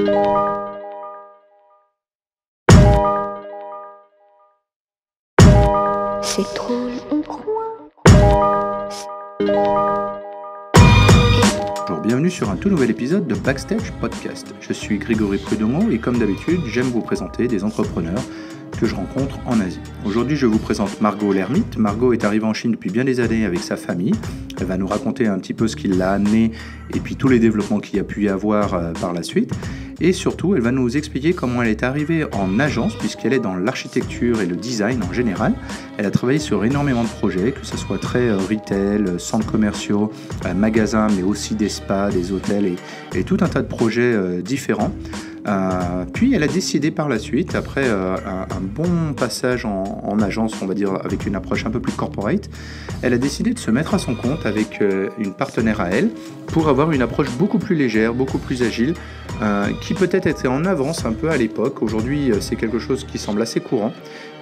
C'est drôle, on croit. Bonjour, bienvenue sur un tout nouvel épisode de Backstage Podcast. Je suis Grégory Prud'homme et comme d'habitude, j'aime vous présenter des entrepreneurs que je rencontre en Asie. Aujourd'hui, je vous présente Margot l'ermite. Margot est arrivée en Chine depuis bien des années avec sa famille. Elle va nous raconter un petit peu ce qui l'a amené et puis tous les développements qu'il y a pu y avoir par la suite. Et surtout, elle va nous expliquer comment elle est arrivée en agence, puisqu'elle est dans l'architecture et le design en général. Elle a travaillé sur énormément de projets, que ce soit très retail, centres commerciaux, magasins, mais aussi des spas, des hôtels et tout un tas de projets différents. Puis elle a décidé par la suite, après un bon passage en agence, on va dire avec une approche un peu plus corporate, elle a décidé de se mettre à son compte avec une partenaire à elle pour avoir une approche beaucoup plus légère, beaucoup plus agile, qui peut-être était en avance un peu à l'époque. Aujourd'hui, c'est quelque chose qui semble assez courant.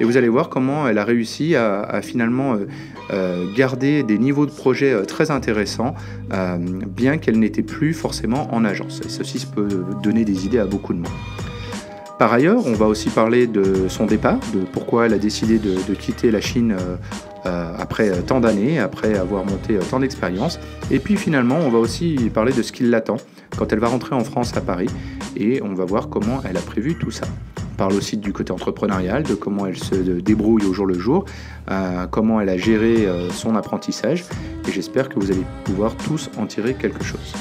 Et vous allez voir comment elle a réussi à finalement garder des niveaux de projet très intéressants, bien qu'elle n'était plus forcément en agence. Et ceci peut donner des idées à beaucoup de monde. Par ailleurs, on va aussi parler de son départ, de pourquoi elle a décidé de quitter la Chine après tant d'années, après avoir monté tant d'expérience. Et puis finalement, on va aussi parler de ce qui l'attend quand elle va rentrer en France à Paris. Et on va voir comment elle a prévu tout ça. On parle aussi du côté entrepreneurial, de comment elle se débrouille au jour le jour, comment elle a géré son apprentissage. Et j'espère que vous allez pouvoir tous en tirer quelque chose.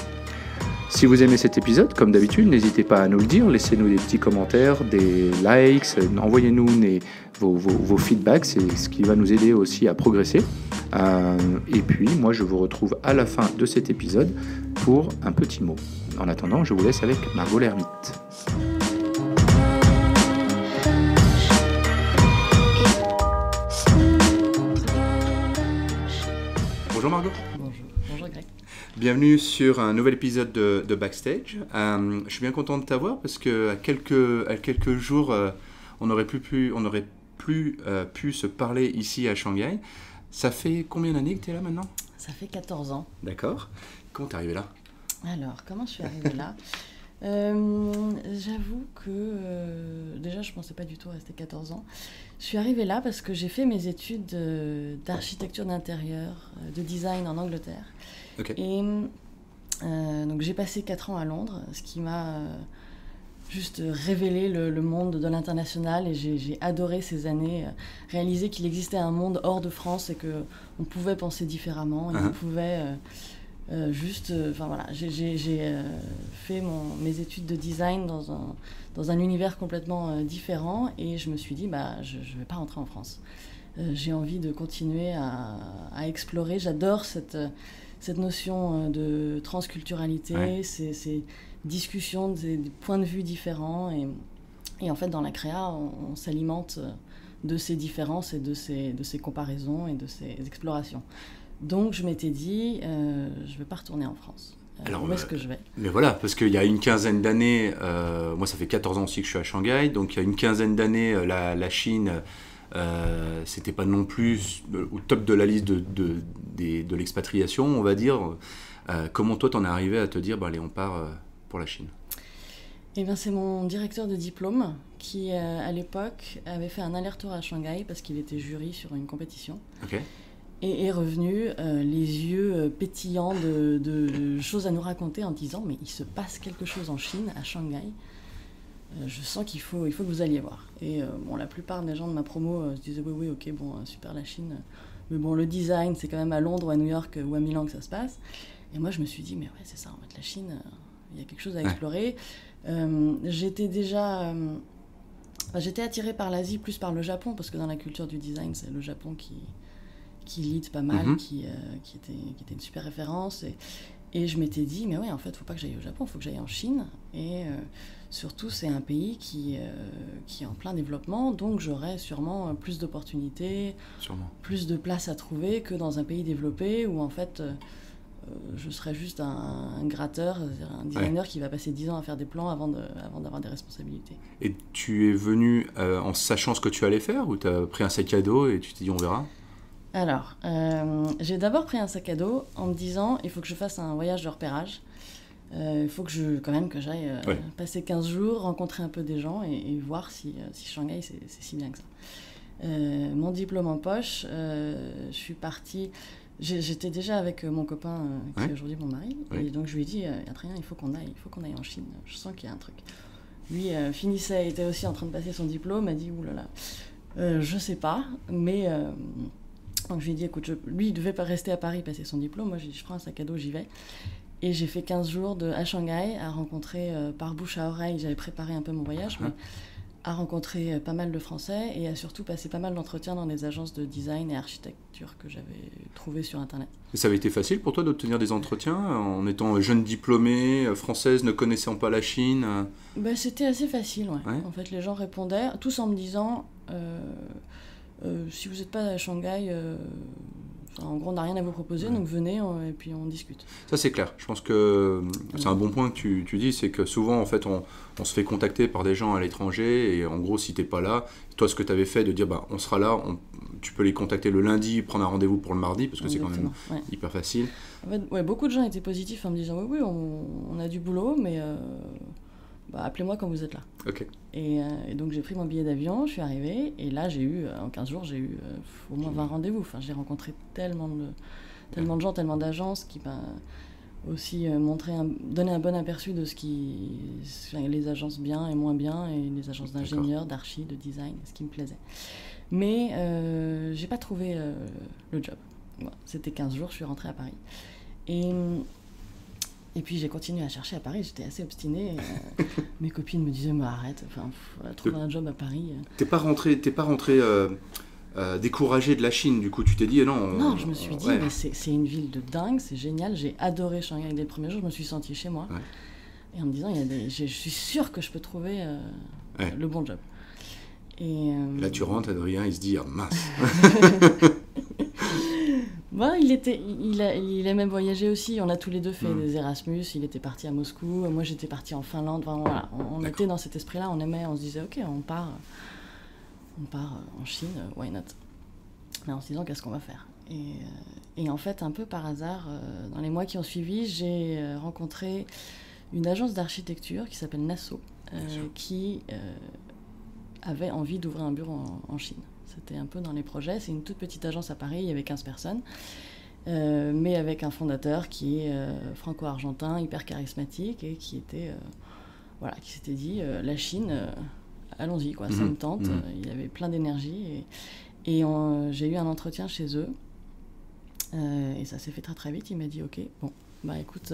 Si vous aimez cet épisode, comme d'habitude, n'hésitez pas à nous le dire, laissez-nous des petits commentaires, des likes, envoyez-nous vos feedbacks, c'est ce qui va nous aider aussi à progresser. Et puis, moi, je vous retrouve à la fin de cet épisode pour un petit mot. En attendant, je vous laisse avec Margot l'ermite. Bonjour Margot. Bonjour Greg. Bienvenue sur un nouvel épisode de Backstage. Je suis bien content de t'avoir parce qu'à quelques jours, on n'aurait plus pu se parler ici à Shanghai. Ça fait combien d'années que tu es là maintenant ? Ça fait 14 ans. D'accord. Comment t'es arrivé là ? Alors, comment je suis arrivée là ? J'avoue que déjà je ne pensais pas du tout rester 14 ans. Je suis arrivée là parce que j'ai fait mes études d'architecture d'intérieur, de design en Angleterre. Okay. Et donc j'ai passé 4 ans à Londres, ce qui m'a juste révélé le monde de l'international, et j'ai adoré ces années, réaliser qu'il existait un monde hors de France et qu'on pouvait penser différemment, et qu'on pouvait j'ai fait mes études de design dans un univers complètement différent, et je me suis dit, je ne vais pas rentrer en France. J'ai envie de continuer à explorer. J'adore cette notion de transculturalité, ces discussions, des points de vue différents. Et en fait, dans la créa, on s'alimente de ces différences et de ces comparaisons et de ces explorations. Donc, je m'étais dit, je ne vais pas retourner en France. Alors, où est-ce que je vais ? Mais voilà, parce qu'il y a une quinzaine d'années, moi ça fait 14 ans aussi que je suis à Shanghai, donc il y a une quinzaine d'années, la Chine, c'était pas non plus au top de la liste de l'expatriation, on va dire. Comment toi t'en es arrivé à te dire, allez, on part pour la Chine ? Eh bien, c'est mon directeur de diplôme qui, à l'époque, avait fait un aller-retour à Shanghai parce qu'il était jury sur une compétition. Okay. Et est revenu les yeux pétillants de choses à nous raconter en disant « Mais il se passe quelque chose en Chine, à Shanghai. Je sens qu'il faut que vous alliez voir. » Et la plupart des gens de ma promo se disaient « Oui, ok, super la Chine. Mais bon, le design, c'est quand même à Londres ou à New York ou à Milan que ça se passe. » Et moi, je me suis dit « Mais ouais, c'est ça, en fait, la Chine, il y a quelque chose à explorer. » J'étais attirée par l'Asie, plus par le Japon, parce que dans la culture du design, c'est le Japon qui lead pas mal, qui était une super référence. Et je m'étais dit, mais ouais, en fait, il ne faut pas que j'aille au Japon, il faut que j'aille en Chine. Et surtout, c'est un pays qui est en plein développement, donc j'aurais sûrement plus d'opportunités, plus de place à trouver que dans un pays développé où, en fait, je serais juste un gratteur, un designer qui va passer 10 ans à faire des plans avant d'avoir des responsabilités. Et tu es venu en sachant ce que tu allais faire, ou tu as pris un sac à dos et tu t'es dit, on verra ? Alors, j'ai d'abord pris un sac à dos en me disant il faut que je fasse un voyage de repérage. Il faut quand même que j'aille passer 15 jours, rencontrer un peu des gens et voir si Shanghai, c'est si bien que ça. Mon diplôme en poche, je suis partie... J'étais déjà avec mon copain, qui est aujourd'hui mon mari, et donc je lui ai dit, Adrien, il faut qu'on aille en Chine, je sens qu'il y a un truc. Lui était aussi en train de passer son diplôme, m'a dit, oulala, je sais pas, mais... donc je lui ai dit, écoute, lui il devait pas rester à Paris passer son diplôme, moi j'ai dit, je prends un sac à dos, j'y vais. Et j'ai fait 15 jours à Shanghai, à rencontrer par bouche à oreille, j'avais préparé un peu mon voyage, mais à rencontrer pas mal de Français et à surtout passer pas mal d'entretiens dans des agences de design et architecture que j'avais trouvées sur Internet. Et ça avait été facile pour toi d'obtenir des entretiens en étant jeune diplômée, française, ne connaissant pas la Chine? C'était assez facile, ouais. En fait, les gens répondaient, tous en me disant si vous n'êtes pas à Shanghai... en gros, on n'a rien à vous proposer, donc venez et puis on discute. Ça, c'est clair. Je pense que c'est un bon point que tu dis, c'est que souvent, en fait, on se fait contacter par des gens à l'étranger et en gros, si tu n'es pas là, toi, ce que tu avais fait de dire, on sera là, tu peux les contacter le lundi, prendre un rendez-vous pour le mardi, parce que c'est quand même hyper facile. En fait, beaucoup de gens étaient positifs en me disant, oui, on a du boulot, mais... appelez-moi quand vous êtes là. Okay. Et donc j'ai pris mon billet d'avion, je suis arrivée, et là en 15 jours, j'ai eu au moins 20 rendez-vous. Enfin, j'ai rencontré tellement de gens, tellement d'agences qui aussi donné un bon aperçu de les agences bien et moins bien, et les agences d'ingénieurs, d'archi, de design, ce qui me plaisait. Mais j'ai pas trouvé le job. Bon, c'était 15 jours, je suis rentrée à Paris. Et puis j'ai continué à chercher à Paris, j'étais assez obstinée. Mes copines me disaient, arrête, trouver un job à Paris. T'es pas rentrée découragée de la Chine, du coup tu t'es dit non. Non, je me suis dit, mais c'est une ville de dingue, c'est génial, j'ai adoré Shanghai dès le premier jour, je me suis sentie chez moi. Et en me disant, je suis sûre que je peux trouver le bon job. Et là tu rentres, Adrien, il se dit, mince. Il aimait voyager aussi. On a tous les deux fait des Erasmus. Il était parti à Moscou. Moi, j'étais partie en Finlande. Voilà. On était dans cet esprit-là. On se disait, OK, on part en Chine. Why not? Mais en se disant, qu'est-ce qu'on va faire? Et en fait, un peu par hasard, dans les mois qui ont suivi, j'ai rencontré une agence d'architecture qui s'appelle Nasso, qui avait envie d'ouvrir un bureau en Chine. C'était un peu dans les projets. C'est une toute petite agence à Paris, il y avait 15 personnes, mais avec un fondateur qui est franco-argentin, hyper charismatique, et qui s'était dit, la Chine, allons-y, quoi, ça me tente. Il y avait plein d'énergie, et j'ai eu un entretien chez eux, et ça s'est fait très très vite. Il m'a dit, OK, bon, écoute,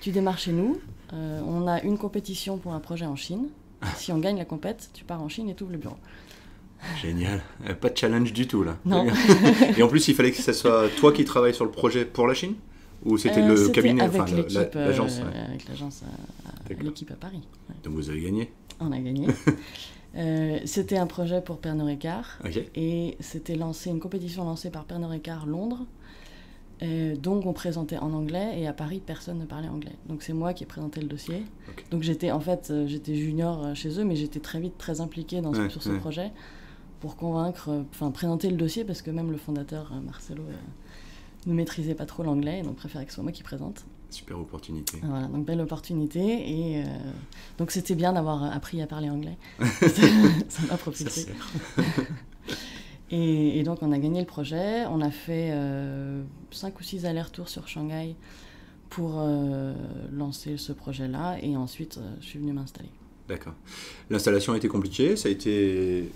tu démarres chez nous, on a une compétition pour un projet en Chine, si on gagne la compète, tu pars en Chine et tu ouvres le bureau. Génial, pas de challenge du tout là. Non. Et en plus, il fallait que ce soit toi qui travailles sur le projet pour la Chine, ou c'était le cabinet, l'agence avec l'agence, l'équipe à Paris. Ouais. Donc vous avez gagné. On a gagné. C'était un projet pour Pernod Ricard, et c'était une compétition lancée par Pernod Ricard Londres. Donc on présentait en anglais, et à Paris personne ne parlait anglais, donc c'est moi qui ai présenté le dossier. Donc j'étais junior chez eux, mais j'étais très vite très impliquée sur ce projet pour présenter le dossier, parce que même le fondateur Marcelo ne maîtrisait pas trop l'anglais, donc préférait que ce soit moi qui présente. Super opportunité. Voilà, donc belle opportunité, et donc c'était bien d'avoir appris à parler anglais. Ça m'a propulsé. Et donc on a gagné le projet, on a fait 5 ou 6 allers-retours sur Shanghai pour lancer ce projet-là, et ensuite je suis venue m'installer. D'accord. L'installation a été compliquée, ça a été...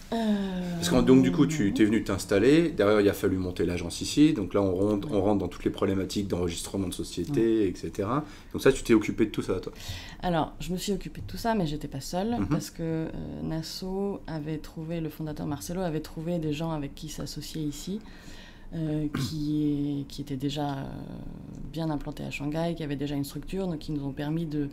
Parce que donc du coup tu es venu t'installer, derrière il a fallu monter l'agence ici, donc là on rentre dans toutes les problématiques d'enregistrement de société, etc. Donc ça, tu t'es occupé de tout ça, toi? Alors je me suis occupée de tout ça, mais j'étais pas seule, parce que Nasso le fondateur Marcelo avait trouvé des gens avec qui s'associer ici, qui étaient déjà bien implantés à Shanghai, qui avaient déjà une structure, donc qui nous ont permis de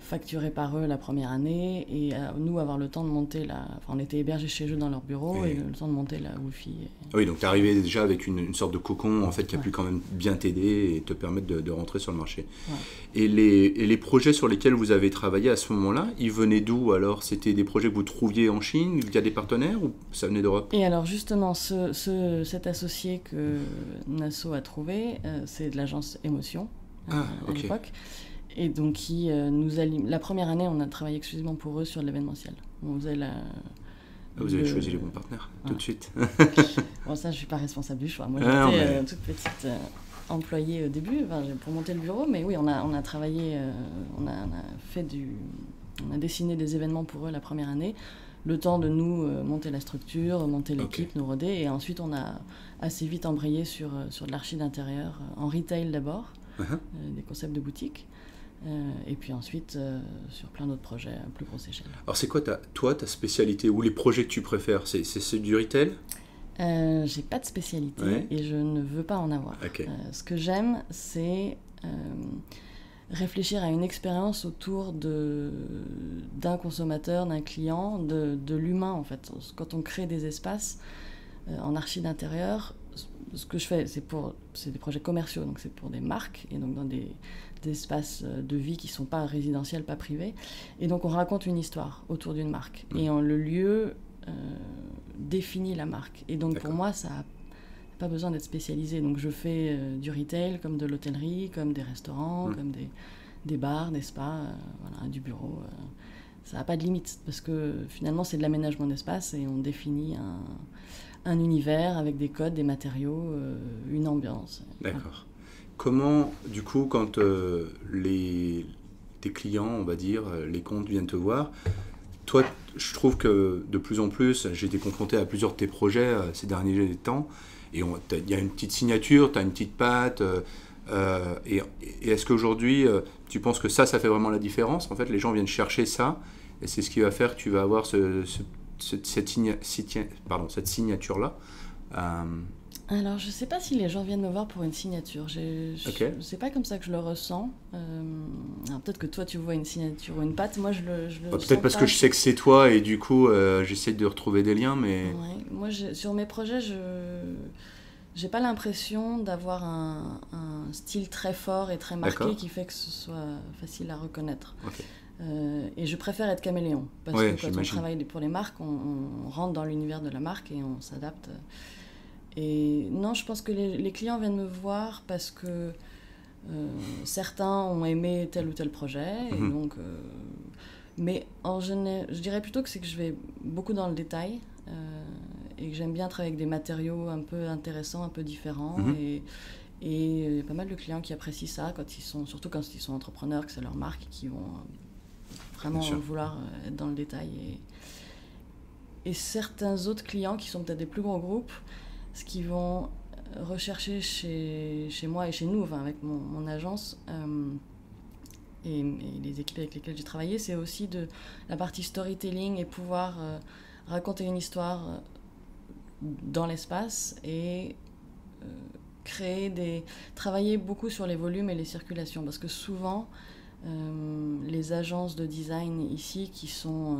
facturés par eux la première année, et nous avoir le temps de monter on était hébergés chez eux dans leur bureau, et le temps de monter la Wi-Fi. Oui, donc tu es arrivé déjà avec une sorte de cocon en fait, qui a pu quand même bien t'aider et te permettre de rentrer sur le marché. Ouais. Et les projets sur lesquels vous avez travaillé à ce moment-là, ils venaient d'où alors? C'était des projets que vous trouviez en Chine via des partenaires, ou ça venait d'Europe? Et alors justement, cet associé que Nasso a trouvé, c'est de l'agence Émotion à l'époque. Et donc, la première année, on a travaillé exclusivement pour eux sur l'événementiel. On faisait Vous avez choisi les bons partenaires, tout de suite. Bon, ça, je ne suis pas responsable du choix. Moi, j'étais toute petite employée au début pour monter le bureau. Mais oui, on a travaillé, on a dessiné des événements pour eux la première année. Le temps de nous monter la structure, monter l'équipe, nous roder. Et ensuite, on a assez vite embrayé sur de l'archi d'intérieur, en retail d'abord, des concepts de boutique. Et puis ensuite, sur plein d'autres projets à plus grosse échelle. Alors, c'est quoi ta spécialité ou les projets que tu préfères? C'est du retail? J'ai pas de spécialité et je ne veux pas en avoir. Ce que j'aime, c'est réfléchir à une expérience autour d'un consommateur, d'un client, de l'humain en fait. Quand on crée des espaces en archi d'intérieur, ce que je fais, c'est des projets commerciaux, donc c'est pour des marques et donc dans des espaces de vie qui ne sont pas résidentiels, pas privés. Et donc on raconte une histoire autour d'une marque. Et le lieu définit la marque. Et donc pour moi, ça n'a pas besoin d'être spécialisé. Donc je fais du retail, comme de l'hôtellerie, comme des restaurants, comme des bars, des spas, du bureau. Ça n'a pas de limite, parce que finalement c'est de l'aménagement d'espace et on définit un univers avec des codes, des matériaux, une ambiance. D'accord. Comment, du coup, quand tes clients, on va dire, les comptes viennent te voir, toi, je trouve que de plus en plus, j'ai été confronté à plusieurs de tes projets ces derniers temps, et il y a une petite signature, tu as une petite patte, et est-ce qu'aujourd'hui, tu penses que ça fait vraiment la différence? En fait, les gens viennent chercher ça, et c'est ce qui va faire que tu vas avoir cette signature-là. Alors, je ne sais pas si les gens viennent me voir pour une signature. C'est pas comme ça que je le ressens. Alors, peut-être que toi, tu vois une signature ou une patte. Moi, je le peut-être sens parce pas. que je sais que c'est toi et du coup, j'essaie de retrouver des liens. Mais... Ouais. Moi, sur mes projets, je n'ai pas l'impression d'avoir un style très fort et très marqué qui fait que ce soit facile à reconnaître. Et je préfère être caméléon. Parce que quand on travaille pour les marques, on rentre dans l'univers de la marque et on s'adapte. Et non, je pense que les clients viennent me voir parce que certains ont aimé tel ou tel projet. Et donc, mais je dirais plutôt que c'est que je vais beaucoup dans le détail et que j'aime bien travailler avec des matériaux un peu intéressants, un peu différents. Et il y a pas mal de clients qui apprécient ça, surtout quand ils sont entrepreneurs, que c'est leur marque, qui vont vraiment vouloir être dans le détail. Et certains autres clients qui sont peut-être des plus gros groupes, ce qu'ils vont rechercher chez moi et chez nous, avec mon agence et les équipes avec lesquelles j'ai travaillé, c'est aussi de la partie storytelling et pouvoir raconter une histoire dans l'espace et travailler beaucoup sur les volumes et les circulations, parce que souvent les agences de design ici qui sont...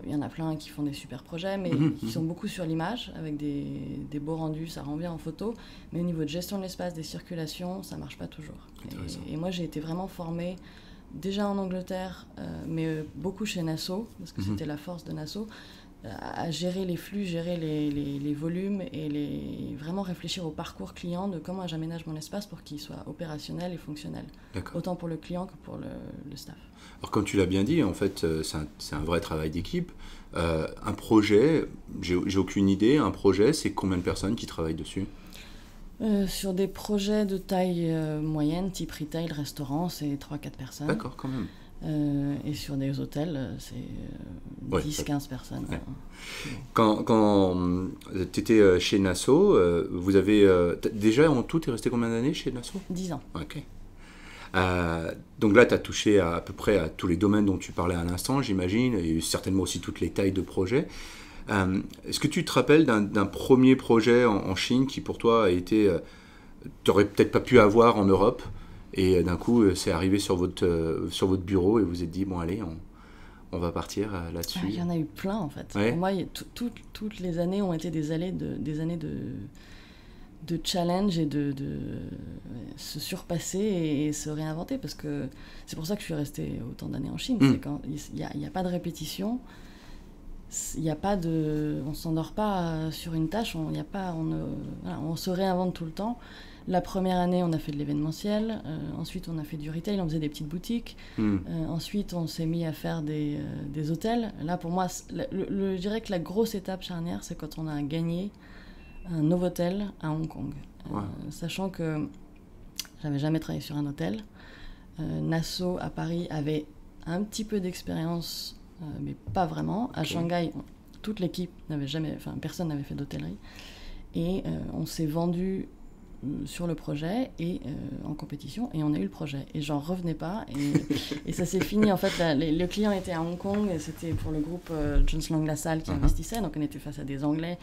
il y en a plein qui font des super projets, mais qui sont beaucoup sur l'image, avec des beaux rendus, ça rend bien en photo. Mais au niveau de gestion de l'espace, des circulations, ça ne marche pas toujours. Et moi, j'ai été vraiment formée, déjà en Angleterre, mais beaucoup chez Nassau, parce que c'était la force de Nassau, à gérer les flux, gérer les volumes et vraiment réfléchir au parcours client de comment j'aménage mon espace pour qu'il soit opérationnel et fonctionnel. Autant pour le client que pour le staff. Alors comme tu l'as bien dit, en fait, c'est un vrai travail d'équipe. Un projet, j'ai aucune idée, un projet, c'est combien de personnes qui travaillent dessus? Sur des projets de taille moyenne, type retail, restaurant, c'est 3-4 personnes. D'accord, quand même. Et sur des hôtels, c'est 10-15 personnes. Ouais. Quand tu étais chez Nassau, vous avez... déjà, en tout, tu es resté combien d'années chez Nassau? 10 ans. Ok. Donc là, tu as touché à peu près à tous les domaines dont tu parlais à l'instant, j'imagine, et certainement aussi toutes les tailles de projets. Est-ce que tu te rappelles d'un premier projet en Chine qui, pour toi, a été... tu n'aurais peut-être pas pu avoir en Europe, et d'un coup, c'est arrivé sur votre bureau, et vous vous êtes dit, bon, allez, on va partir là-dessus. Il y en a eu plein, en fait. Pour moi, toutes les années ont été des années de challenge et de se surpasser et se réinventer, parce que c'est pour ça que je suis restée autant d'années en Chine. C'est quand il n'y a pas de répétition, on ne s'endort pas sur une tâche, on se réinvente tout le temps. La première année, on a fait de l'événementiel. Ensuite, on a fait du retail. On faisait des petites boutiques. Ensuite, on s'est mis à faire des hôtels. Là, pour moi, je dirais que la grosse étape charnière, c'est quand on a gagné un Novotel à Hong Kong. Sachant que j'avais jamais travaillé sur un hôtel. Nassau, à Paris, avait un petit peu d'expérience, mais pas vraiment. À Shanghai, toute l'équipe personne n'avait fait d'hôtellerie. Et on s'est vendu sur le projet et en compétition, et on a eu le projet. Et j'en revenais pas. Et ça s'est fini, en fait, le client était à Hong Kong, et c'était pour le groupe Jones Lang LaSalle qui investissait. Donc on était face à des Anglais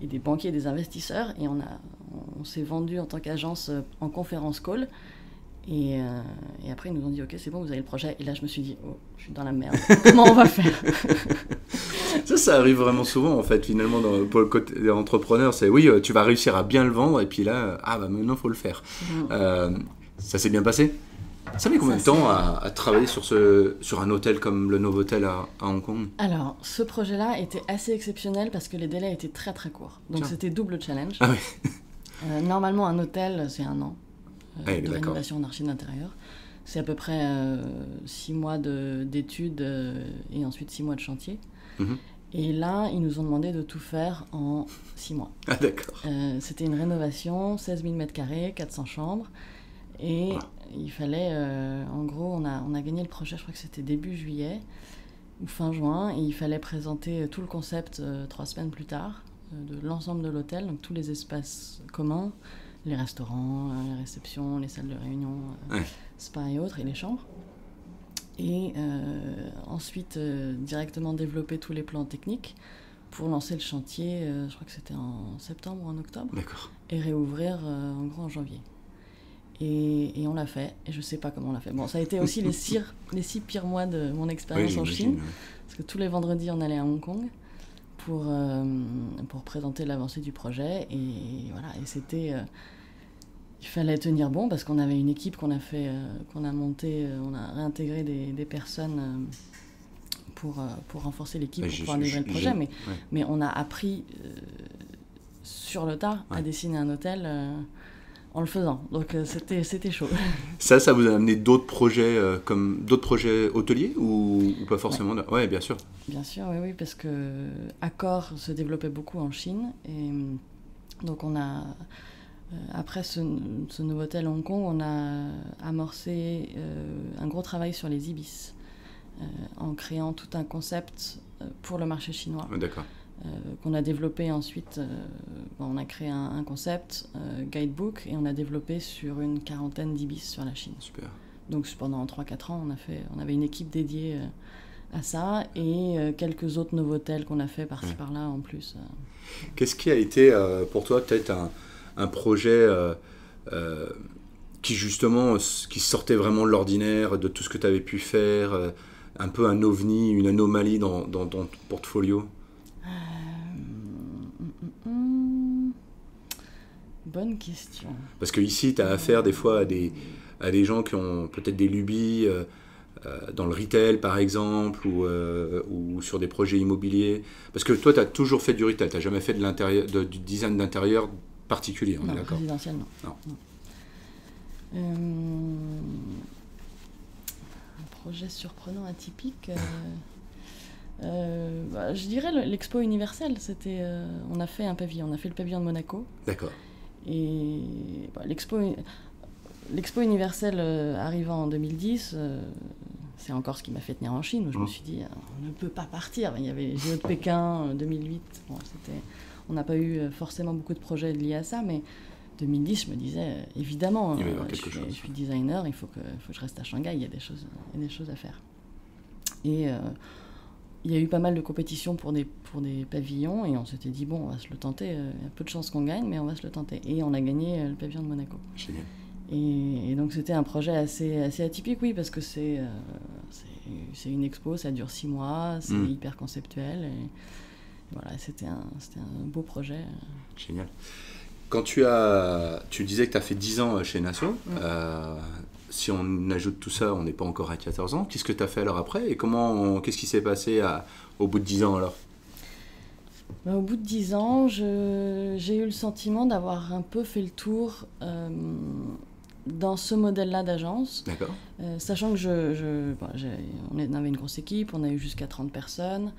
et des banquiers, des investisseurs. Et on s'est vendu en tant qu'agence en conférence call. Et après, ils nous ont dit « Ok, c'est bon, vous avez le projet. » Et là, je me suis dit « Oh, je suis dans la merde. Comment on va faire ?» Ça arrive vraiment souvent, en fait, finalement, pour le côté entrepreneur. C'est oui, tu vas réussir à bien le vendre, et puis là, maintenant, il faut le faire. Ça s'est bien passé ? Ça met combien de temps à travailler sur un hôtel comme le Novotel à Hong Kong ? Alors, ce projet-là était assez exceptionnel parce que les délais étaient très, très courts. Donc, c'était double challenge. Ah oui. Normalement, un hôtel, c'est 1 an. De rénovation en archi d'intérieur. C'est à peu près 6 mois d'études et ensuite 6 mois de chantier. Et là, ils nous ont demandé de tout faire en 6 mois. Ah d'accord. C'était une rénovation, 16 000 m², 400 chambres. Et il fallait, en gros, on a gagné le projet, je crois que c'était début juillet ou fin juin. Et il fallait présenter tout le concept 3 semaines plus tard de l'ensemble de l'hôtel, donc tous les espaces communs. Les restaurants, les réceptions, les salles de réunion, spa et autres, et les chambres. Et ensuite, directement développer tous les plans techniques pour lancer le chantier, je crois que c'était en septembre ou en octobre. D'accord. Et réouvrir en gros en janvier. Et on l'a fait, et je ne sais pas comment on l'a fait. Bon, ça a été aussi les 6 pires mois de mon expérience en Chine, parce que tous les vendredis, on allait à Hong Kong pour présenter l'avancée du projet. Et voilà, et c'était... il fallait tenir bon, parce qu'on avait une équipe qu'on a montée, on a réintégré des personnes pour renforcer l'équipe, pour pouvoir livrer le projet. Mais on a appris sur le tas à dessiner un hôtel en le faisant. Donc c'était chaud. Ça vous a amené d'autres projets hôteliers ou pas forcément? Ouais, bien sûr. Bien sûr, oui, parce que Accor se développait beaucoup en Chine. Et donc on a... Après ce Novotel Hong Kong, on a amorcé un gros travail sur les ibis, en créant tout un concept pour le marché chinois. D'accord. Qu'on a développé ensuite. On a créé un concept, guidebook, et on a développé sur une 40aine d'ibis sur la Chine. Super. Donc pendant 3-4 ans, on avait une équipe dédiée à ça, et quelques autres Novotels qu'on a fait par-ci par-là en plus. Qu'est-ce qui a été pour toi peut-être un projet qui justement qui sortait vraiment de l'ordinaire, de tout ce que tu avais pu faire, un peu un ovni, une anomalie dans ton portfolio? Bonne question. Parce que ici, tu as affaire des fois à des gens qui ont peut-être des lubies dans le retail, par exemple, ou sur des projets immobiliers. Parce que toi, tu as toujours fait du retail, tu n'as jamais fait du design d'intérieur particulier, on est d'accord? Résidentiel, non. Un projet surprenant, atypique. Je dirais l'expo universelle. On a fait un pavillon, on a fait le pavillon de Monaco. D'accord. Et l'expo universelle arrivant en 2010, c'est encore ce qui m'a fait tenir en Chine, où je me suis dit, on ne peut pas partir. Il y avait les JO de Pékin 2008. On n'a pas eu forcément beaucoup de projets liés à ça, mais 2010, je me disais, évidemment, je suis designer, il faut que je reste à Shanghai, il y a des choses à faire. Et il y a eu pas mal de compétitions pour des pavillons, et on s'était dit, bon, on va se le tenter, il y a peu de chances qu'on gagne, mais on va se le tenter. Et on a gagné le pavillon de Monaco. Génial. Et donc c'était un projet assez atypique, oui, parce que c'est une expo, ça dure 6 mois, c'est hyper conceptuel, et voilà, c'était un beau projet. Génial. Quand tu disais que tu as fait 10 ans chez Nassau, si on ajoute tout ça, on n'est pas encore à 14 ans. Qu'est-ce que tu as fait alors après? Et qu'est-ce qui s'est passé au bout de 10 ans alors? Au bout de 10 ans, j'ai eu le sentiment d'avoir un peu fait le tour dans ce modèle-là d'agence. D'accord. Sachant que on avait une grosse équipe, on a eu jusqu'à 30 personnes,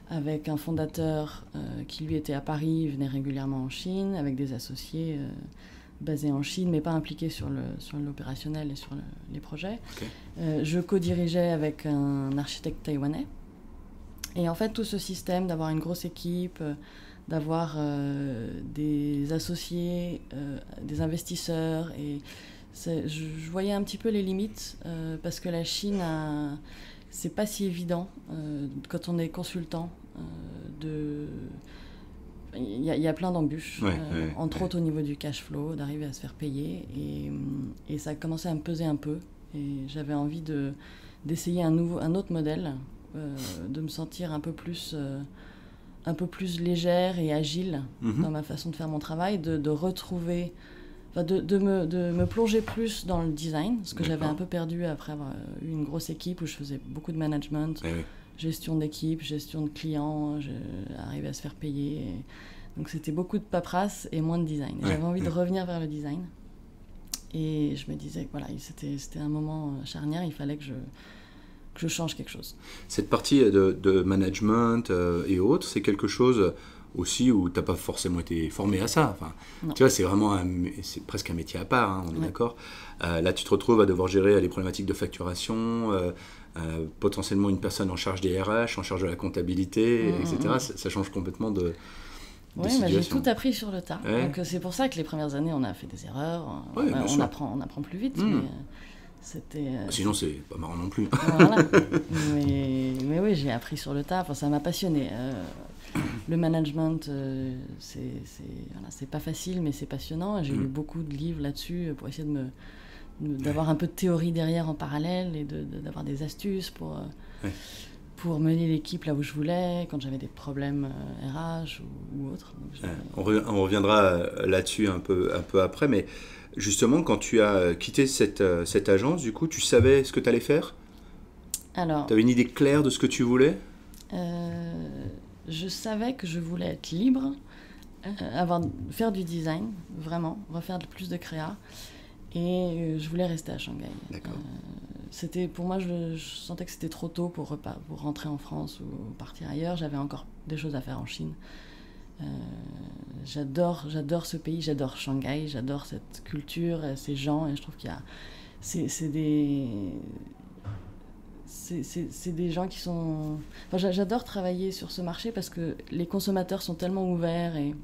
avec un fondateur qui lui était à Paris, venait régulièrement en Chine, avec des associés basés en Chine, mais pas impliqués sur l'opérationnel et sur les projets. Okay. Je co-dirigeais avec un architecte taïwanais. Et en fait, tout ce système d'avoir une grosse équipe, d'avoir des associés, des investisseurs, et je voyais un petit peu les limites, parce que la Chine, c'est pas si évident quand on est consultant. Il y a plein d'embûches, entre autres au niveau du cash flow, d'arriver à se faire payer. Et ça a commencé à me peser un peu. Et j'avais envie d'essayer un autre modèle. De me sentir un peu plus légère et agile dans ma façon de faire mon travail, de retrouver, de me plonger plus dans le design, ce que j'avais un peu perdu après avoir eu une grosse équipe où je faisais beaucoup de management, gestion d'équipe, gestion de clients, j'arrivais à se faire payer. Donc c'était beaucoup de paperasse et moins de design. J'avais envie de revenir vers le design. Et je me disais que voilà, c'était un moment charnière, il fallait que je change quelque chose. Cette partie de management et autres, c'est quelque chose aussi où tu n'as pas forcément été formé à ça. Enfin, tu vois, c'est presque un métier à part, on est d'accord. Là, tu te retrouves à devoir gérer les problématiques de facturation, potentiellement une personne en charge des RH, en charge de la comptabilité, etc. Ça change complètement de situation. J'ai tout appris sur le tas. Donc, c'est pour ça que les premières années, on a fait des erreurs. On apprend plus vite, mais... Sinon, c'est pas marrant non plus. Voilà. mais oui, j'ai appris sur le tas. Enfin, ça m'a passionné. Le management, c'est pas facile, mais c'est passionnant. J'ai lu beaucoup de livres là-dessus pour essayer d'avoir un peu de théorie derrière en parallèle et d'avoir des astuces pour mener l'équipe là où je voulais, quand j'avais des problèmes RH ou autres. Donc, on reviendra là-dessus un peu après, mais justement, quand tu as quitté cette agence, du coup, tu savais ce que tu allais faire ? Alors, tu avais une idée claire de ce que tu voulais ? Je savais que je voulais être libre, faire du design, vraiment, refaire plus de créa, et je voulais rester à Shanghai. D'accord. Pour moi, je sentais que c'était trop tôt pour rentrer en France ou partir ailleurs. J'avais encore des choses à faire en Chine. J'adore ce pays, j'adore Shanghai, j'adore cette culture, ces gens, et je trouve qu'il y a c'est des gens qui sont... Enfin, j'adore travailler sur ce marché parce que les consommateurs sont tellement ouverts et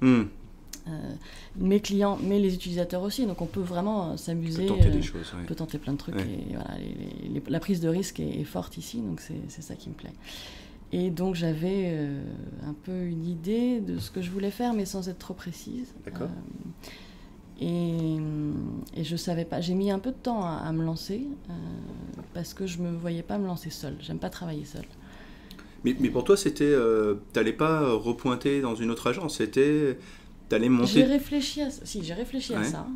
mes clients, mais les utilisateurs aussi, donc on peut vraiment s'amuser, on peut tenter des choses, on peut tenter plein de trucs, et voilà, la prise de risque est forte ici, donc c'est ça qui me plaît. Et donc j'avais un peu une idée de ce que je voulais faire, mais sans être trop précise. D'accord. Et je savais pas. J'ai mis un peu de temps à me lancer parce que je me voyais pas me lancer seule. J'aime pas travailler seule. Mais pour toi, c'était, t'allais pas repointer dans une autre agence. C'était, t'allais monter. J'ai réfléchi à ça. Si, j'ai réfléchi à ça.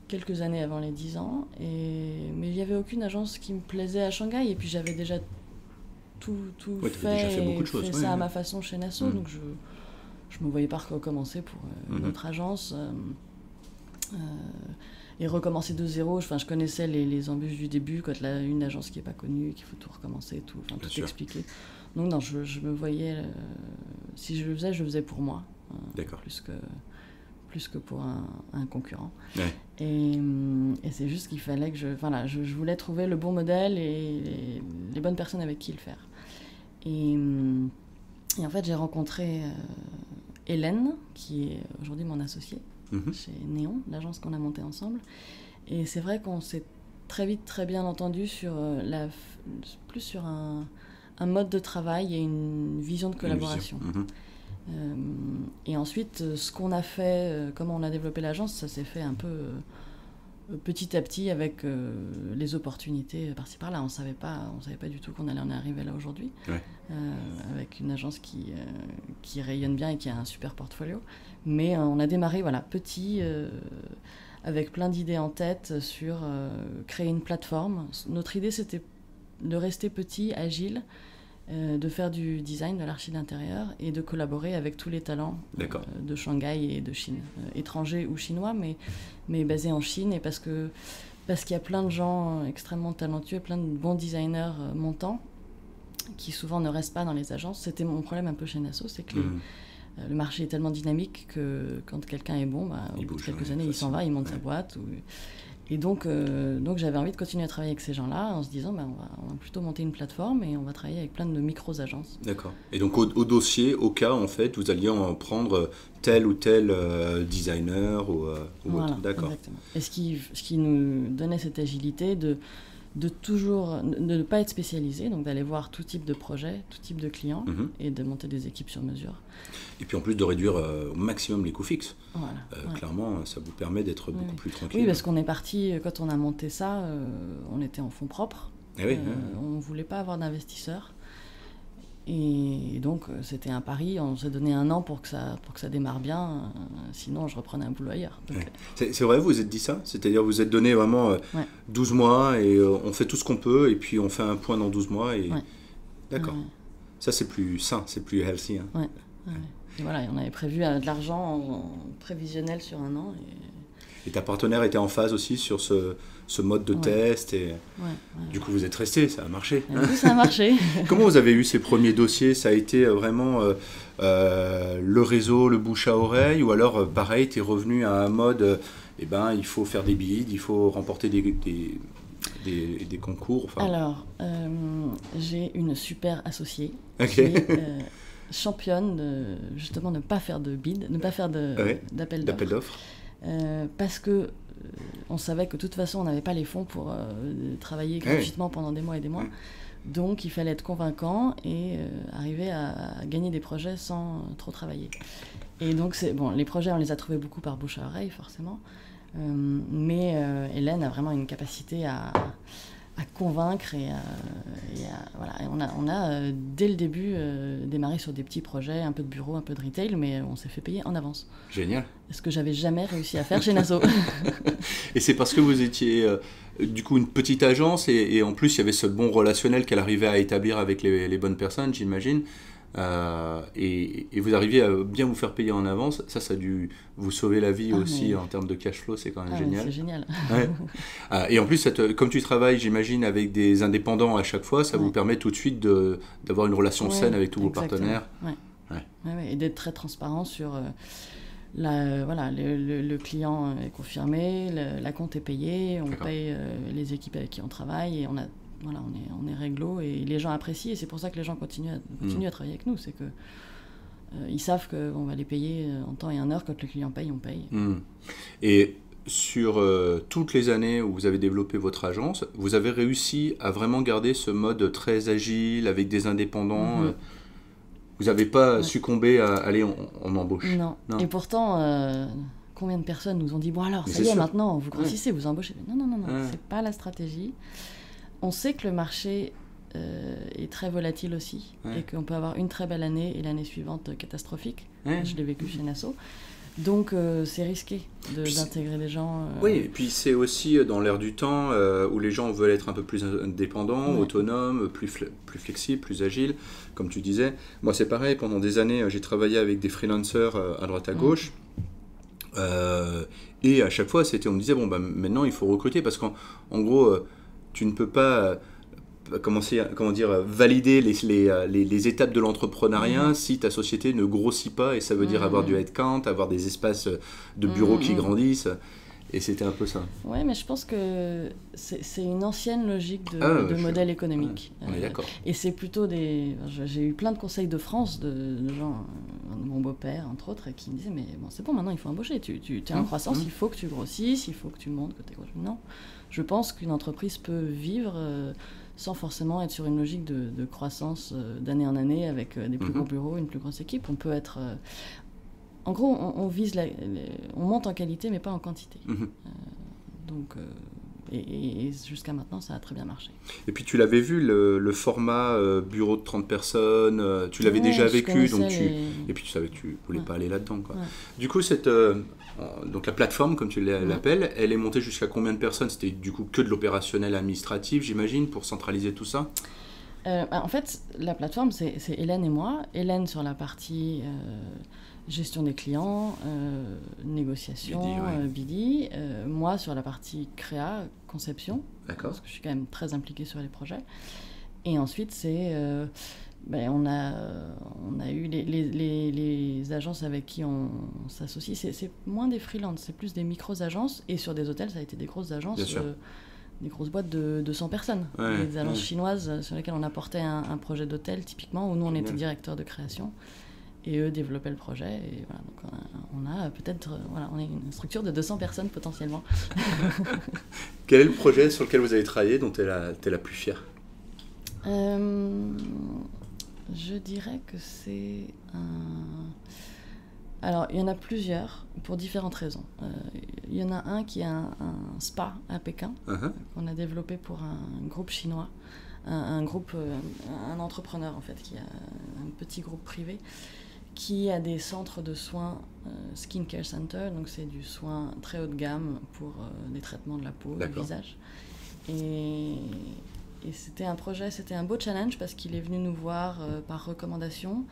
Quelques années avant les 10 ans. Mais il y avait aucune agence qui me plaisait à Shanghai. Et puis j'avais déjà tout fait ça à ma façon chez Nassau, donc je me voyais pas recommencer pour une autre agence et recommencer de zéro. Enfin, je connaissais les embûches du début, quand une agence qui est pas connue, qu'il faut tout recommencer, tout expliquer. Donc non, je me voyais, si je le faisais pour moi, plus que pour un concurrent. Et c'est juste qu'il fallait que je voulais trouver le bon modèle et les bonnes personnes avec qui le faire. Et en fait, j'ai rencontré Hélène, qui est aujourd'hui mon associée chez Néon, l'agence qu'on a montée ensemble. Et c'est vrai qu'on s'est très vite très bien entendu sur un mode de travail et une vision de collaboration. Et ensuite, ce qu'on a fait, comment on a développé l'agence, ça s'est fait un peu petit à petit avec les opportunités par-ci par-là. On savait pas du tout qu'on allait en arriver là aujourd'hui, avec une agence qui rayonne bien et qui a un super portfolio. Mais on a démarré petit, avec plein d'idées en tête sur créer une plateforme. Notre idée, c'était de rester petit, agile, de faire du design, de l'archi d'intérieur et de collaborer avec tous les talents de Shanghai et de Chine, étrangers ou chinois, mais basés en Chine, et parce qu'il y a plein de gens extrêmement talentueux, plein de bons designers montants qui souvent ne restent pas dans les agences. C'était mon problème un peu chez Nasso, c'est que le marché est tellement dynamique que quand quelqu'un est bon, au bout de quelques années, il s'en va, il monte sa boîte. Et donc j'avais envie de continuer à travailler avec ces gens-là en se disant on va plutôt monter une plateforme et on va travailler avec plein de micro-agences. D'accord. Et donc au dossier, au cas, en fait, vous alliez en prendre tel ou tel designer ou voilà, autre. D'accord. Exactement. Et ce qui nous donnait cette agilité de ne pas être spécialisé, donc d'aller voir tout type de projet, tout type de clients et de monter des équipes sur mesure. Et puis en plus de réduire au maximum les coûts fixes. Voilà, clairement, ça vous permet d'être beaucoup plus tranquille. Oui, parce qu'on est parti, quand on a monté ça, on était en fonds propres. On ne voulait pas avoir d'investisseurs. Et donc, c'était un pari. On s'est donné 1 an pour que ça démarre bien. Sinon, je reprenais un boulot ailleurs. Donc, c'est vrai, vous vous êtes dit ça? C'est-à-dire, vous vous êtes donné vraiment 12 mois et on fait tout ce qu'on peut et puis on fait un point dans 12 mois. Et... D'accord. Ça, c'est plus sain, c'est plus healthy. Et voilà, on avait prévu de l'argent en prévisionnel sur 1 an. Et ta partenaire était en phase aussi sur ce mode de test et du coup vous êtes resté, ça a marché. Ça a marché. Comment vous avez eu ces premiers dossiers? Ça a été vraiment le réseau, le bouche à oreille, ou alors pareil, tu es revenu à un mode il faut faire des bids, il faut remporter des concours. Alors, j'ai une super associée qui est championne de justement ne pas faire de bid, ne pas faire d'appel d'offres. Parce que on savait que de toute façon on n'avait pas les fonds pour travailler gratuitement pendant des mois et des mois, donc il fallait être convaincant et arriver à gagner des projets sans trop travailler. Et donc les projets on les a trouvés beaucoup par bouche à oreille forcément, mais Hélène a vraiment une capacité à convaincre et on a dès le début démarré sur des petits projets, un peu de bureau, un peu de retail, mais on s'est fait payer en avance. Génial. Ce que j'avais jamais réussi à faire chez Nasso. Et c'est parce que vous étiez du coup une petite agence et en plus il y avait ce bon relationnel qu'elle arrivait à établir avec les bonnes personnes, j'imagine. Et vous arriviez à bien vous faire payer en avance, ça a dû vous sauver la vie aussi en termes de cash flow, c'est quand même génial. C'est génial. Et en plus, comme tu travailles, j'imagine, avec des indépendants à chaque fois, ça vous permet tout de suite d'avoir une relation saine avec tous vos partenaires. Et d'être très transparent sur le client est confirmé, la compte est payée, on paye les équipes avec qui on travaille et on est réglo et les gens apprécient et c'est pour ça que les gens continuent à travailler avec nous. C'est que ils savent qu'on va les payer en temps et en heure. Quand le client paye, on paye. Et sur toutes les années où vous avez développé votre agence, vous avez réussi à vraiment garder ce mode très agile avec des indépendants. Vous n'avez pas succombé à aller on embauche. Non. Et pourtant, combien de personnes nous ont dit bon alors, ça y est, maintenant, vous grossissez, vous embauchez. Non, c'est pas la stratégie. On sait que le marché est très volatile aussi et qu'on peut avoir une très belle année et l'année suivante catastrophique. Je l'ai vécu chez Nasso. Donc c'est risqué d'intégrer des gens. Oui, et puis c'est aussi dans l'air du temps où les gens veulent être un peu plus indépendants, autonomes, plus flexibles, plus agiles. Comme tu disais, moi c'est pareil, pendant des années j'ai travaillé avec des freelancers à droite à gauche. Et à chaque fois on me disait maintenant il faut recruter parce qu'en gros tu ne peux pas valider les étapes de l'entrepreneuriat si ta société ne grossit pas, et ça veut dire avoir du headcount, avoir des espaces de bureaux qui grandissent, et c'était un peu ça. Oui, mais je pense que c'est une ancienne logique de modèle économique. On est d'accord. Et c'est plutôt j'ai eu plein de conseils de France, de gens, mon beau-père entre autres, qui me disaient mais bon, c'est bon, maintenant il faut embaucher, tu es en croissance, il faut que tu grossisses, il faut que tu montes, que tu es... Non, je pense qu'une entreprise peut vivre sans forcément être sur une logique de croissance d'année en année avec des plus gros bureaux, une plus grosse équipe. On peut être... en gros, on vise on monte en qualité, mais pas en quantité. Et jusqu'à maintenant, ça a très bien marché. Et puis tu l'avais vu, le format bureau de 30 personnes, tu l'avais déjà vécu, et puis tu savais que tu ne voulais pas aller là-dedans. Quoi. Du coup, donc la plateforme, comme tu l'appelles, elle est montée jusqu'à combien de personnes? C'était du coup que de l'opérationnel administratif, j'imagine, pour centraliser tout ça? En fait, la plateforme, c'est Hélène et moi. Hélène sur la partie gestion des clients, négociation, BD. Moi sur la partie créa, conception. D'accord. Parce que je suis quand même très impliquée sur les projets. Et ensuite, on a eu les agences avec qui on s'associe. C'est moins des freelances, c'est plus des micro-agences. Et sur des hôtels, ça a été des grosses agences. Des grosses boîtes de 200 personnes. Des agences chinoises sur lesquelles on apportait un projet d'hôtel, typiquement, où nous, on était directeur de création. Et eux développaient le projet. Et voilà, donc on a peut-être... on est une structure de 200 personnes, potentiellement. Quel est le projet sur lequel vous avez travaillé, dont tu es la plus fière ? Je dirais que c'est Alors, il y en a plusieurs, pour différentes raisons. Il y en a un qui est un spa à Pékin, qu'on a développé pour un groupe chinois, un entrepreneur, en fait, qui a un petit groupe privé, qui a des centres de soins, Skin Care Center, donc c'est du soin très haut de gamme pour des traitements de la peau, du visage. Et c'était un projet, c'était un beau challenge parce qu'il est venu nous voir par recommandation.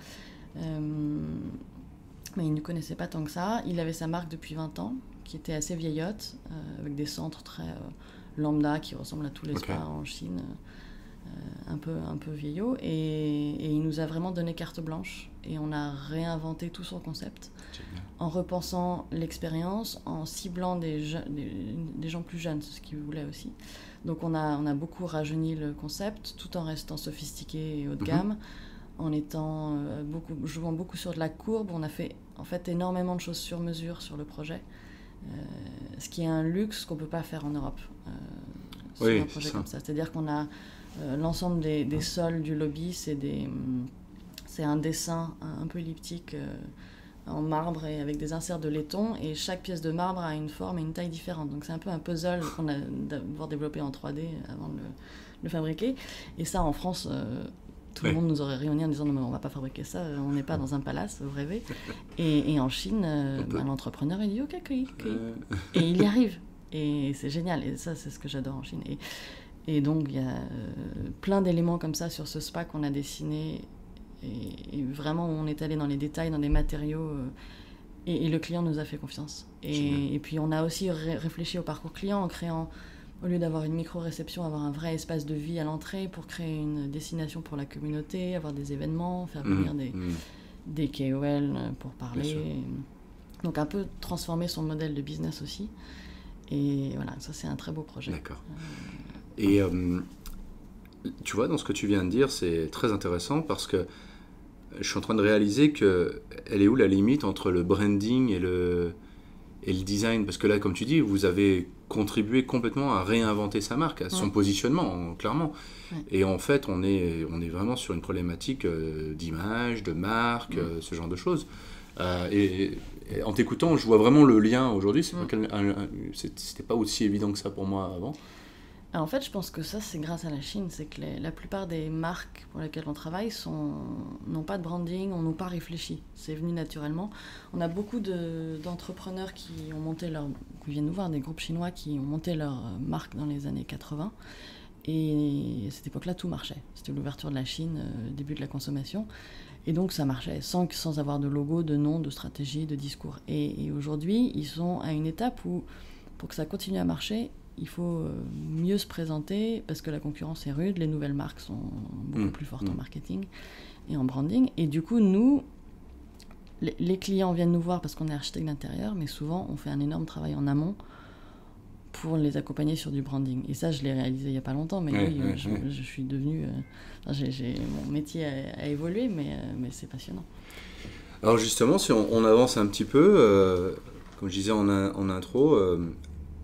Mais il ne nous connaissait pas tant que ça. Il avait sa marque depuis 20 ans, qui était assez vieillotte, avec des centres très lambda qui ressemblent à tous les spas en Chine, un peu vieillots. Et il nous a vraiment donné carte blanche. Et on a réinventé tout son concept en repensant l'expérience, en ciblant des gens plus jeunes, c'est ce qu'il voulait aussi. Donc on a beaucoup rajeuni le concept, tout en restant sophistiqué et haut de gamme, en jouant beaucoup sur de la courbe. On a fait en fait énormément de choses sur mesure sur le projet, ce qui est un luxe qu'on ne peut pas faire en Europe sur un projet comme ça. C'est-à-dire qu'on a l'ensemble des sols du lobby, c'est un dessin un peu elliptique en marbre et avec des inserts de laiton, et chaque pièce de marbre a une forme et une taille différente. Donc c'est un peu un puzzle qu'on a d'abord développé en 3D avant de le fabriquer. Et ça, en France, tout le monde nous aurait rayonné en disant « Non, mais on ne va pas fabriquer ça, on n'est pas dans un palace, vous rêvez ». Et en Chine, l'entrepreneur, il dit « Ok. » Et il y arrive. Et c'est génial. Et ça, c'est ce que j'adore en Chine. Et donc, il y a plein d'éléments comme ça sur ce spa qu'on a dessiné. Et vraiment, on est allé dans les détails, dans les matériaux, et le client nous a fait confiance. Et puis, on a aussi réfléchi au parcours client en créant, au lieu d'avoir une micro-réception, avoir un vrai espace de vie à l'entrée pour créer une destination pour la communauté, avoir des événements, faire venir des KOL pour parler. Donc, un peu transformer son modèle de business aussi. Et voilà, ça, c'est un très beau projet. D'accord. Et tu vois, dans ce que tu viens de dire, c'est très intéressant parce que je suis en train de réaliser qu'elle est où la limite entre le branding et le design, parce que là, comme tu dis, vous avez contribué complètement à réinventer sa marque, à son positionnement, clairement. Et en fait, on est vraiment sur une problématique d'image, de marque, ce genre de choses. Et en t'écoutant, je vois vraiment le lien aujourd'hui. C'était pas aussi évident que ça pour moi avant. Alors en fait, je pense que ça, c'est grâce à la Chine. C'est que la plupart des marques pour lesquelles on travaille n'ont pas de branding, on n'ont pas réfléchi. C'est venu naturellement. On a beaucoup d'entrepreneurs qui viennent nous voir, des groupes chinois qui ont monté leur marque dans les années 80. Et à cette époque-là, tout marchait. C'était l'ouverture de la Chine, début de la consommation. Et donc ça marchait, sans avoir de logo, de nom, de stratégie, de discours. Et aujourd'hui, ils sont à une étape où, pour que ça continue à marcher, il faut mieux se présenter parce que la concurrence est rude, les nouvelles marques sont beaucoup plus fortes en marketing et en branding. Et du coup, nous, les clients viennent nous voir parce qu'on est architecte d'intérieur, mais souvent, on fait un énorme travail en amont pour les accompagner sur du branding. Et ça, je l'ai réalisé il n'y a pas longtemps, mais je suis devenue... mon métier a évolué, mais c'est passionnant. Alors justement, si on avance un petit peu, comme je disais en intro...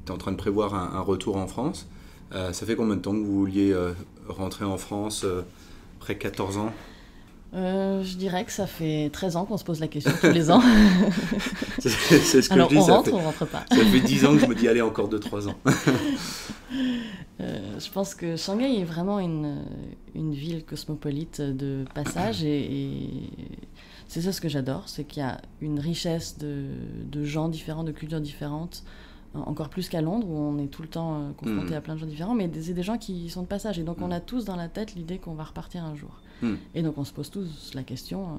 tu es en train de prévoir un retour en France. Ça fait combien de temps que vous vouliez rentrer en France après 14 ans ? Je dirais que ça fait 13 ans qu'on se pose la question tous les ans. c'est ce que alors, je dis. On rentre pas. Ça fait 10 ans que je me dis, allez, encore 2-3 ans. Je pense que Shanghai est vraiment une ville cosmopolite de passage et c'est ça ce que j'adore, c'est qu'il y a une richesse de gens différents, de cultures différentes, encore plus qu'à Londres, où on est tout le temps confronté à plein de gens différents, mais c'est des gens qui sont de passage. Et donc, on a tous dans la tête l'idée qu'on va repartir un jour. Et donc, on se pose tous la question.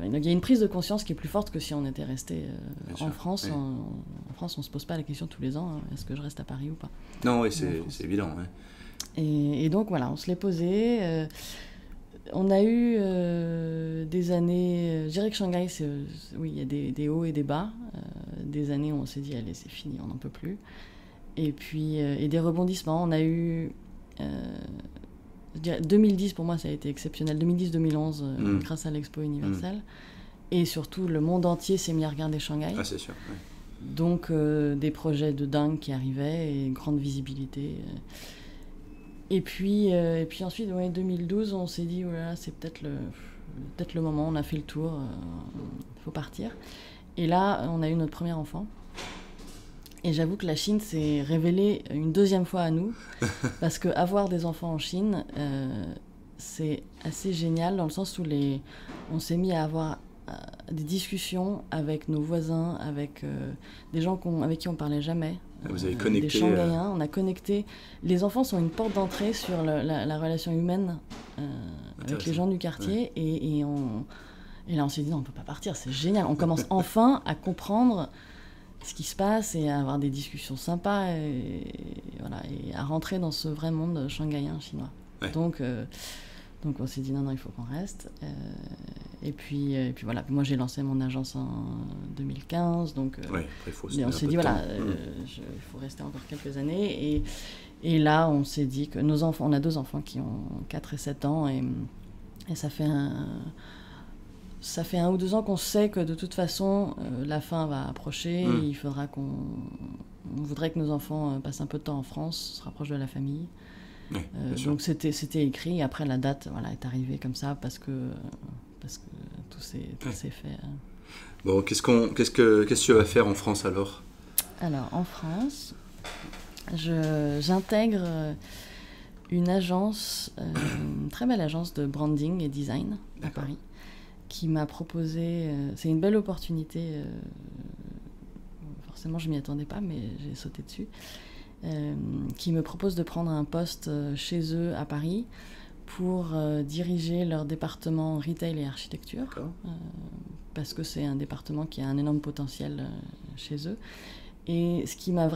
Donc, il y a une prise de conscience qui est plus forte que si on était resté en France. Oui. En France, on ne se pose pas la question tous les ans, est-ce que je reste à Paris ou pas? Non, oui, c'est évident. Ouais. Et donc, voilà, on se l'est posé. On a eu des années... je dirais que Shanghai, oui, il y a des hauts et des bas. Des années où on s'est dit, allez, c'est fini, on n'en peut plus. Et puis, et des rebondissements. On a eu... je dirais, 2010, pour moi, ça a été exceptionnel. 2010-2011, grâce à l'Expo universelle. Et surtout, le monde entier s'est mis à regarder Shanghai. Ah, c'est sûr. Ouais. Donc, des projets de dingue qui arrivaient et une grande visibilité. Et puis ensuite, ouais, 2012, on s'est dit, voilà, c'est peut-être le moment, on a fait le tour, il faut partir. Et là, on a eu notre premier enfant. Et j'avoue que la Chine s'est révélée une deuxième fois à nous, parce qu'avoir des enfants en Chine, c'est assez génial, dans le sens où on s'est mis à avoir des discussions avec nos voisins, avec des gens avec qui on ne parlait jamais. Vous avez connecté... Des Shanghaïens, on a connecté. Les enfants sont une porte d'entrée sur la relation humaine avec les gens du quartier. Ouais. Et là, on s'est dit, non, on ne peut pas partir, c'est génial. On commence enfin à comprendre ce qui se passe et à avoir des discussions sympas et à rentrer dans ce vrai monde shanghaïen chinois. Ouais. Donc, on s'est dit, non, il faut qu'on reste. Et puis voilà, moi j'ai lancé mon agence en 2015, donc on s'est dit, voilà, il faut rester encore quelques années. Et là, on s'est dit que nos enfants, on a 2 enfants qui ont 4 et 7 ans, et ça fait 1 ou 2 ans qu'on sait que de toute façon, la fin va approcher, et il faudra on voudrait que nos enfants passent un peu de temps en France, se rapprochent de la famille. Oui, donc c'était écrit, et après la date est arrivée comme ça parce que tout s'est fait. Bon, qu'est-ce que tu vas faire en France alors? Alors en France, j'intègre une agence, une très belle agence de branding et design à Paris, qui m'a proposé, c'est une belle opportunité, forcément je m'y attendais pas mais j'ai sauté dessus. Qui me propose de prendre un poste chez eux à Paris pour diriger leur département retail et architecture, parce que c'est un département qui a un énorme potentiel chez eux. Et ce qui m'a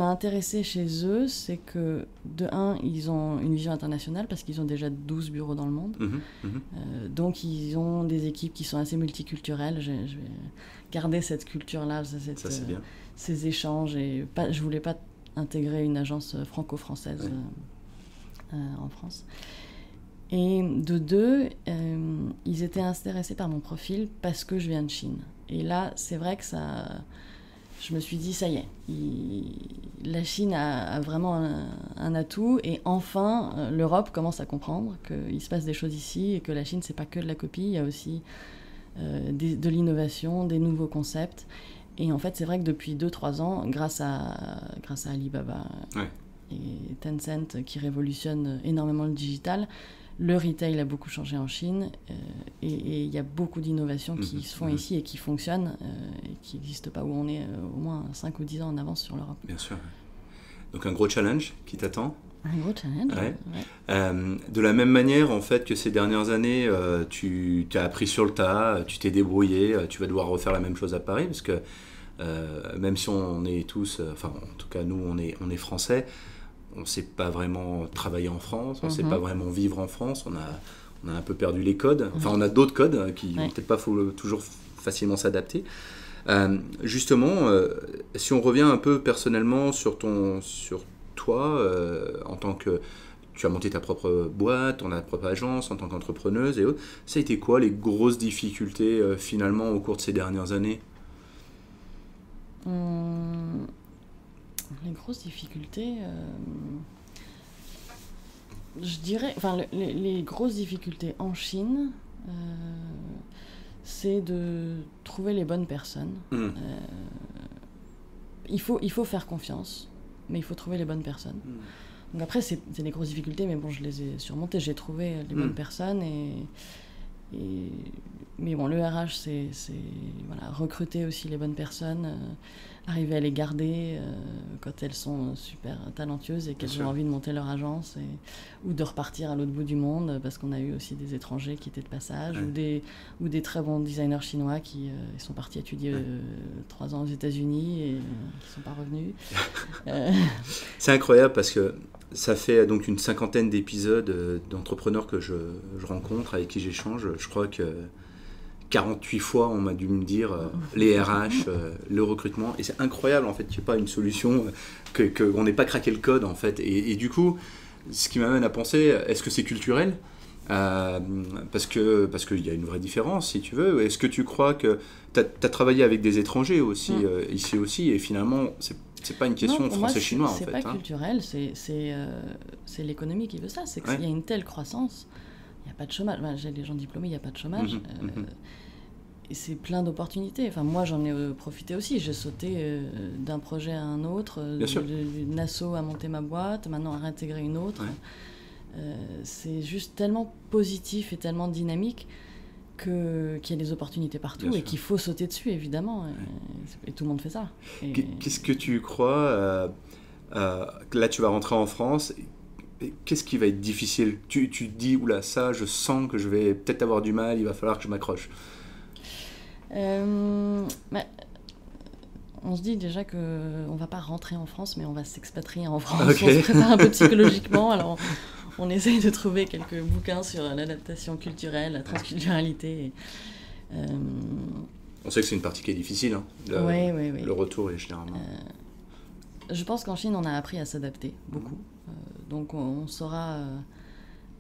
intéressé chez eux, c'est que de un, ils ont une vision internationale parce qu'ils ont déjà 12 bureaux dans le monde. Donc ils ont des équipes qui sont assez multiculturelles. Je vais garder cette culture-là, ça c'est bien. Ces échanges, et je voulais pas intégrer une agence franco-française en France. Et de 2, ils étaient intéressés par mon profil parce que je viens de Chine. Et là, c'est vrai que je me suis dit, ça y est, la Chine a vraiment un atout, et enfin, l'Europe commence à comprendre qu'il se passe des choses ici, et que la Chine, c'est pas que de la copie, il y a aussi de l'innovation, des nouveaux concepts. Et en fait, c'est vrai que depuis 2-3 ans, grâce à Alibaba et Tencent, qui révolutionnent énormément le digital, le retail a beaucoup changé en Chine, et il y a beaucoup d'innovations qui se font ici et qui fonctionnent, et qui n'existent pas, où on est au moins 5 ou 10 ans en avance sur l'Europe. Bien sûr. Donc un gros challenge qui t'attend. Un gros challenge, de la même manière, en fait, que ces dernières années, tu as appris sur le tas, tu t'es débrouillé, tu vas devoir refaire la même chose à Paris, parce que même si on est tous, enfin en tout cas nous, on est français, on ne sait pas vraiment travailler en France, on ne sait pas vraiment vivre en France, on a un peu perdu les codes, enfin on a d'autres codes qui vont peut-être pas toujours facilement s'adapter. Justement, si on revient un peu personnellement sur toi, en tant que... Tu as monté ta propre boîte, ton propre agence, en tant qu'entrepreneuse et autres. Ça a été quoi les grosses difficultés finalement au cours de ces dernières années? Les grosses difficultés... je dirais... Enfin, les grosses difficultés en Chine, c'est de trouver les bonnes personnes. Il faut faire confiance, mais il faut trouver les bonnes personnes. Donc après, c'est des grosses difficultés, mais bon, je les ai surmontées. J'ai trouvé les bonnes personnes, Mais bon, le RH, c'est voilà, recruter aussi les bonnes personnes, arriver à les garder quand elles sont super talentueuses et qu'elles ont envie de monter leur agence ou de repartir à l'autre bout du monde, parce qu'on a eu aussi des étrangers qui étaient de passage, ou des très bons designers chinois qui sont partis étudier 3 ans aux États-Unis et qui ne sont pas revenus. C'est incroyable parce que ça fait donc une 50aine d'épisodes d'entrepreneurs que je rencontre, avec qui j'échange. Je crois que 48 fois, on m'a dû me dire les RH, le recrutement. Et c'est incroyable, en fait, qu'il n'y ait pas une solution, qu'on n'ait pas craqué le code, en fait. Et du coup, ce qui m'amène à penser, est-ce que c'est culturel ? Parce qu'il y a une vraie différence, si tu veux. Est-ce que tu crois que tu as travaillé avec des étrangers aussi, ici aussi, et finalement, c'est pas une question français-chinois, en fait. C'est pas culturel, c'est l'économie qui veut ça. C'est qu'il y a une telle croissance, il n'y a pas de chômage. J'ai des gens diplômés, il n'y a pas de chômage. Et c'est plein d'opportunités. Enfin, moi, j'en ai profité aussi. J'ai sauté d'un projet à un autre, d'une asso à monter ma boîte, maintenant à réintégrer une autre. C'est juste tellement positif et tellement dynamique qu'il y a des opportunités partout et qu'il faut sauter dessus, évidemment. Et tout le monde fait ça. Qu'est-ce que tu crois là, tu vas rentrer en France. Qu'est-ce qui va être difficile ? Tu te dis, oula, ça, je sens que je vais peut-être avoir du mal, il va falloir que je m'accroche. On se dit déjà qu'on ne va pas rentrer en France, mais on va s'expatrier en France. On se prépare un peu psychologiquement. Alors, on essaye de trouver quelques bouquins sur l'adaptation culturelle, la transculturalité. On sait que c'est une partie qui est difficile. Hein. Le retour est généralement... Je pense qu'en Chine, on a appris à s'adapter, beaucoup. Donc, on saura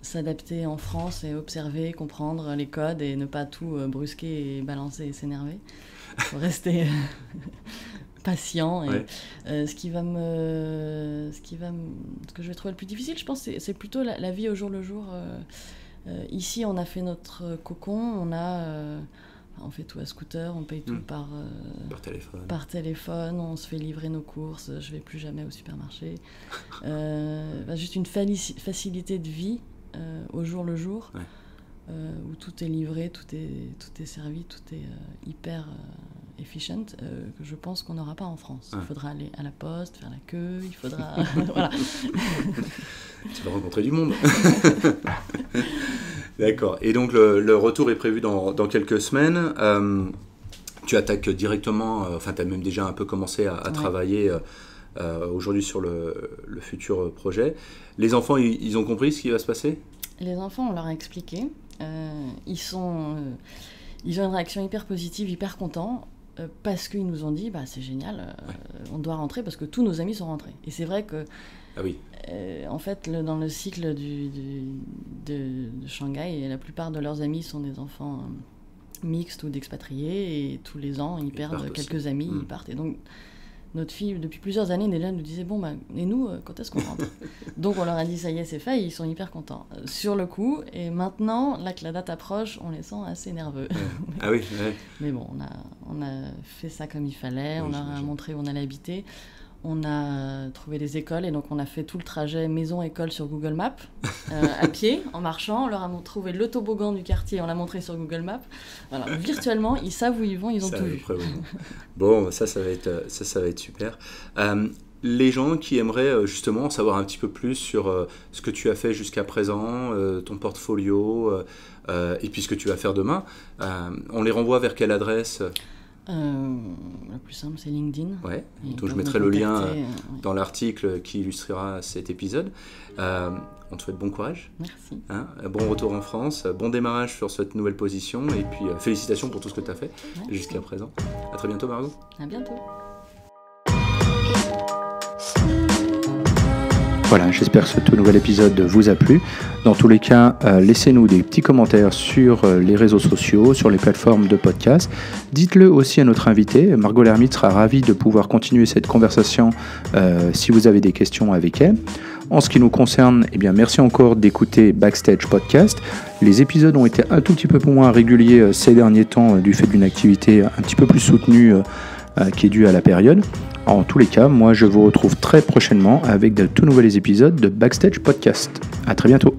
s'adapter en France et observer, comprendre les codes et ne pas tout brusquer et balancer et s'énerver. Il faut rester patient. Et, ce que je vais trouver le plus difficile, je pense, c'est plutôt la vie au jour le jour. Ici, on a fait notre cocon, on fait tout à scooter, on paye tout par téléphone, on se fait livrer nos courses, je ne vais plus jamais au supermarché. Juste une facilité de vie au jour le jour, où tout est livré, tout est servi, tout est hyper efficient, que je pense qu'on n'aura pas en France. Il faudra aller à la poste, faire la queue, il faudra... voilà. Tu vas rencontrer du monde. D'accord. Et donc le retour est prévu dans quelques semaines. Tu attaques directement, tu as même déjà un peu commencé à travailler aujourd'hui sur le futur projet. Les enfants, ils ont compris ce qui va se passer ? Les enfants, on leur a expliqué. Ils ont une réaction hyper positive, hyper contents, parce qu'ils nous ont dit, c'est génial, on doit rentrer parce que tous nos amis sont rentrés. Et c'est vrai que... Ah oui. En fait, dans le cycle de Shanghai, la plupart de leurs amis sont des enfants mixtes ou d'expatriés, et tous les ans, ils perdent quelques amis, ils partent. Et donc, notre fille, depuis plusieurs années, déjà nous disait, et nous, quand est-ce qu'on rentre ? Donc, on leur a dit, ça y est, c'est fait, et ils sont hyper contents. Sur le coup, et maintenant, là que la date approche, on les sent assez nerveux. Ah oui, Mais bon, on a fait ça comme il fallait, on leur a montré où on allait habiter. On a trouvé des écoles et donc on a fait tout le trajet maison-école sur Google Maps, à pied, en marchant. On leur a trouvé le toboggan du quartier, on l'a montré sur Google Maps. Voilà, virtuellement, ils savent où ils vont, ils ont tout vu. Bon, ça va être super. Les gens qui aimeraient justement savoir un petit peu plus sur ce que tu as fait jusqu'à présent, ton portfolio, et puis ce que tu vas faire demain, on les renvoie vers quelle adresse ? Le plus simple, c'est LinkedIn. Donc je mettrai le lien dans l'article qui illustrera cet épisode. On te souhaite bon courage. Merci. Bon retour en France, bon démarrage sur cette nouvelle position, et puis félicitations pour tout ce que tu as fait jusqu'à présent. À très bientôt, Margot. À bientôt. Voilà, j'espère que ce tout nouvel épisode vous a plu. Dans tous les cas, laissez-nous des petits commentaires sur les réseaux sociaux, sur les plateformes de podcast. Dites-le aussi à notre invité. Margot Lermite sera ravie de pouvoir continuer cette conversation si vous avez des questions avec elle. En ce qui nous concerne, merci encore d'écouter Backstage Podcast. Les épisodes ont été un tout petit peu moins réguliers ces derniers temps du fait d'une activité un petit peu plus soutenue qui est due à la période. En tous les cas, moi je vous retrouve très prochainement avec de tout nouveaux épisodes de Backstage Podcast. À très bientôt.